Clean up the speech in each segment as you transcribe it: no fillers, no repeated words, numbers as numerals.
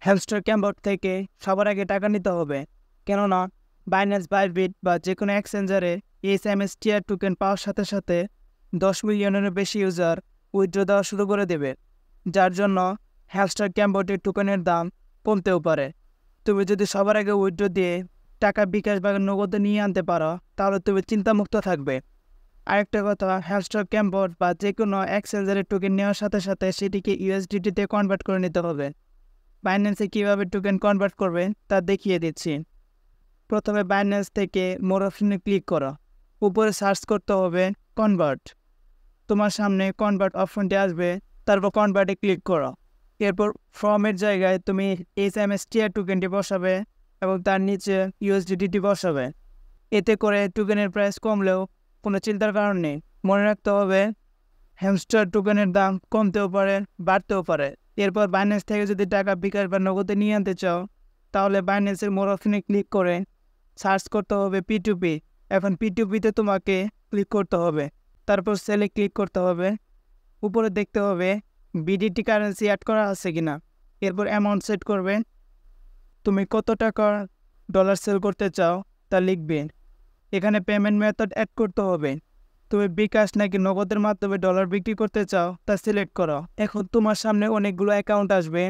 Hamster ক্যাম্পবোর্ড থেকে সবার আগে টাকা নিতে হবে, কেননা বাইন্যান্স বাইবিট বা যে কোনো এক্সচেঞ্জারে এসএমএসটিআর টোকেন পাওয়ার সাথে সাথে 10 মিলিয়নেরও বেশি ইউজার উইথড্র দেওয়া শুরু করে দেবে, যার জন্য হ্যামস্টার ক্যাম্পবোর্ডের টোকেনের দাম কমতেও পারে। তুমি যদি সবার আগে উইথড্র দিয়ে টাকা বিকাশ বা নগদে নিয়ে আনতে পারো তাহলে তুমি চিন্তামুক্ত থাকবে। আরেকটা কথা, হ্যামস্টার ক্যাম্পবোর্ড বা যে কোনো এক্সচেঞ্জারের টোকেন নেওয়ার সাথে সাথে সেটিকে ইউএসডিটিতে কনভার্ট করে নিতে হবে। বাইন্যান্সে কীভাবে টোকেন কনভার্ট করবে তা দেখিয়ে দিচ্ছি। প্রথমে বাইন্যান্স থেকে মোর অপশনে ক্লিক করো, উপরে সার্চ করতে হবে কনভার্ট। তোমার সামনে কনভার্ট অপশনটি আসবে, তারপর কনভার্টে ক্লিক করো। এরপর ফর্মের জায়গায় তুমি এসএমএসটিআর টোকেনটি বসাবে এবং তার নিচে ইউএসডিটি বসাবে। এতে করে টোকেনের প্রাইস কমলেও কোনো চিন্তার কারণ নেই। মনে রাখতে হবে হ্যামস্টার টোকেনের দাম কমতেও পারে, বাড়তেও পারে। এরপর বাইন্যান্স থেকে যদি টাকা বিকাশ বা নগদে নিয়ে আনতে চাও তাহলে বাইন্যান্সের মোর অপশনে ক্লিক করে সার্চ করতে হবে P2P। এখন P2Pতে তোমাকে ক্লিক করতে হবে, তারপর সেলে ক্লিক করতে হবে। উপরে দেখতে হবে বিডিটি কারেন্সি অ্যাড করা আছে কিনা। এরপর অ্যামাউন্ট সেট করবে, তুমি কত টাকা ডলার সেল করতে চাও তা লিখবে। এখানে পেমেন্ট মেথড অ্যাড করতে হবে, তুমি বিকাশ নাকি নগদের মাধ্যমে ডলার বিক্রি করতে চাও তা সিলেক্ট করো। এখন তোমার সামনে অনেকগুলো অ্যাকাউন্ট আসবে,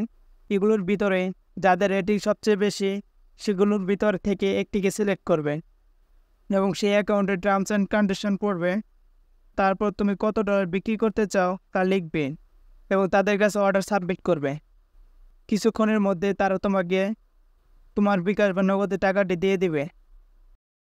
এগুলোর ভিতরে যাদের রেটিং সবচেয়ে বেশি সেগুলোর ভিতর থেকে একটিকে সিলেক্ট করবে এবং সেই অ্যাকাউন্টের টার্মস অ্যান্ড কন্ডিশন পড়বে। তারপর তুমি কত ডলার বিক্রি করতে চাও তা লিখবে এবং তাদের কাছে অর্ডার সাবমিট করবে। কিছুক্ষণের মধ্যে তারা তোমাকে তোমার বিকাশ বা নগদে টাকাটি দিয়ে দিবে।